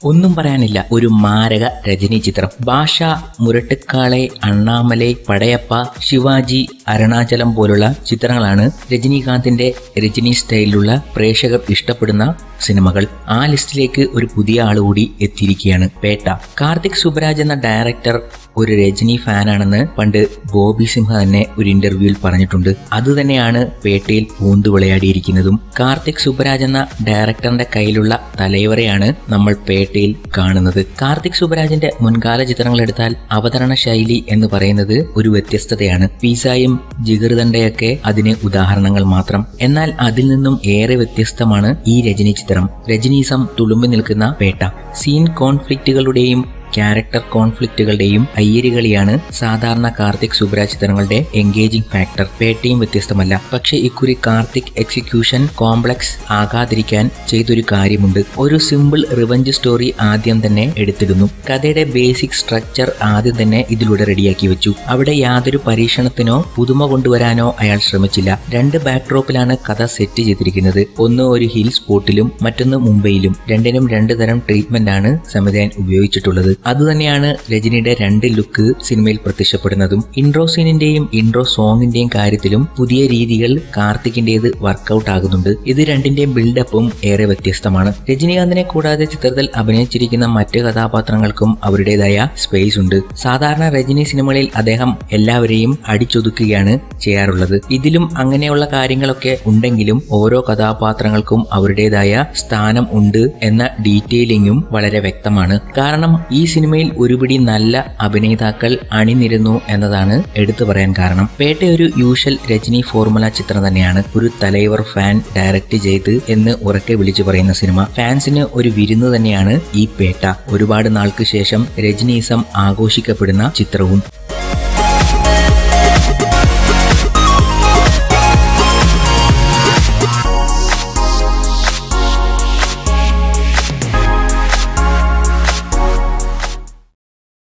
ഒന്നും പറയാനില്ല, ഒരു മാരക രജനി ചിത്രം. ഭാഷ, മുരട്ടുക്കാളെ, അണ്ണാമലൈ, പടയപ്പ, ശിവാജി, അരുണാചലം പോലുള്ള ചിത്രങ്ങളാണ് രജനീകാന്തിന്റെ രജനി സ്റ്റൈലിലുള്ള പ്രേക്ഷകർ ഇഷ്ടപ്പെടുന്ന സിനിമകൾ. ആ ലിസ്റ്റിലേക്ക് ഒരു പുതിയ ആളുകൂടി എത്തിയിരിക്കുകയാണ്, പേട്ട. കാർത്തിക് സുബ്രാജ് എന്ന ഡയറക്ടർ ഒരു രജനി ഫാനാണെന്ന് പണ്ട് ബോബി സിംഹ തന്നെ ഒരു ഇന്റർവ്യൂവിൽ പറഞ്ഞിട്ടുണ്ട്. അതുതന്നെയാണ് പേട്ടയിൽ പൂന്തു വിളയാടിയിരിക്കുന്നതും. കാർത്തിക് സുബ്രാജ് എന്ന ഡയറക്ടറിന്റെ കയ്യിലുള്ള തലൈവരെയാണ് നമ്മൾ പേട്ടയിൽ കാണുന്നത്. കാർത്തിക് സുബ്രാജിന്റെ മുൻകാല ചിത്രങ്ങൾ എടുത്താൽ അവതരണ ശൈലി എന്ന് പറയുന്നത് ഒരു വ്യത്യസ്തതയാണ്. പീസായും ജിഗർദണ്ഡയൊക്കെ അതിന് ഉദാഹരണങ്ങൾ മാത്രം. എന്നാൽ അതിൽ നിന്നും ഏറെ വ്യത്യസ്തമാണ് ഈ രജനി ചിത്രം. രജനീസം തുളുമ്പി നിൽക്കുന്ന പേട്ട. സീൻ കോൺഫ്ലിക്റ്റുകളുടെയും ക്യാരക്ടർ കോൺഫ്ലിക്റ്റുകളുടെയും അയ്യരികളിയാണ് സാധാരണ കാർത്തിക് സുബ്രാജ് ചിത്രങ്ങളുടെ എൻഗേജിംഗ് ഫാക്ടർ. പേട്ടയും വ്യത്യസ്തമല്ല. പക്ഷേ ഇക്കുറി കാർത്തിക് എക്സിക്യൂഷൻ കോംപ്ലക്സ് ആകാതിരിക്കാൻ ചെയ്തൊരു കാര്യമുണ്ട്. ഒരു സിമ്പിൾ റിവഞ്ച് സ്റ്റോറി ആദ്യം തന്നെ എടുത്തിടുന്നു. കഥയുടെ ബേസിക് സ്ട്രക്ചർ ആദ്യം തന്നെ ഇതിലൂടെ റെഡിയാക്കി വെച്ചു. അവിടെ യാതൊരു പരീക്ഷണത്തിനോ പുതുമ കൊണ്ടുവരാനോ അയാൾ ശ്രമിച്ചില്ല. രണ്ട് ബാക്ക്ഡ്രോപ്പിലാണ് കഥ സെറ്റ് ചെയ്തിരിക്കുന്നത്. ഒന്ന് ഒരു ഹിൽ സ്പോട്ടിലും മറ്റൊന്ന് മുംബൈയിലും. രണ്ടിനും രണ്ട് തരം ട്രീറ്റ്മെന്റ് ആണ് സംവിധായകൻ ഉപയോഗിച്ചിട്ടുള്ളത്. അതുതന്നെയാണ് രജനിയുടെ രണ്ട് ലുക്ക് സിനിമയിൽ പ്രത്യക്ഷപ്പെടുന്നതും. ഇൻട്രോ സീനിന്റെയും ഇൻട്രോ സോങ്ങിന്റെയും കാര്യത്തിലും പുതിയ രീതികൾ കാർത്തികിന്റേത് വർക്കൗട്ട് ആകുന്നുണ്ട്. ഇത് രണ്ടിന്റെയും ബിൽഡപ്പും ഏറെ വ്യത്യസ്തമാണ്. രജനീകാന്തിനെ കൂടാതെ ചിത്രത്തിൽ അഭിനയിച്ചിരിക്കുന്ന മറ്റ് കഥാപാത്രങ്ങൾക്കും അവരുടേതായ സ്പേസ് ഉണ്ട്. സാധാരണ രജനി സിനിമകളിൽ അദ്ദേഹം എല്ലാവരെയും അടിച്ചൊതുക്കുകയാണ് ചെയ്യാറുള്ളത്. ഇതിലും അങ്ങനെയുള്ള കാര്യങ്ങളൊക്കെ ഉണ്ടെങ്കിലും ഓരോ കഥാപാത്രങ്ങൾക്കും അവരുടേതായ സ്ഥാനം ഉണ്ട് എന്ന ഡീറ്റെയിലിംഗും വളരെ വ്യക്തമാണ്. കാരണം ഈ സിനിമയിൽ ഒരുപിടി നല്ല അഭിനേതാക്കൾ അണിനിരുന്നു എന്നതാണ് എടുത്തു പറയാൻ കാരണം. പേട്ട ഒരു യൂഷ്വൽ രജനി ഫോർമുല ചിത്രം തന്നെയാണ്. ഒരു തലൈവർ ഫാൻ ഡയറക്റ്റ് ചെയ്ത് എന്ന് ഉറക്കെ വിളിച്ചു പറയുന്ന സിനിമ. ഫാൻസിന് ഒരു വിരുന്ന് തന്നെയാണ് ഈ പേട്ട. ഒരുപാട് നാൾക്ക് ശേഷം രജനീസം ആഘോഷിക്കപ്പെടുന്ന ചിത്രവും.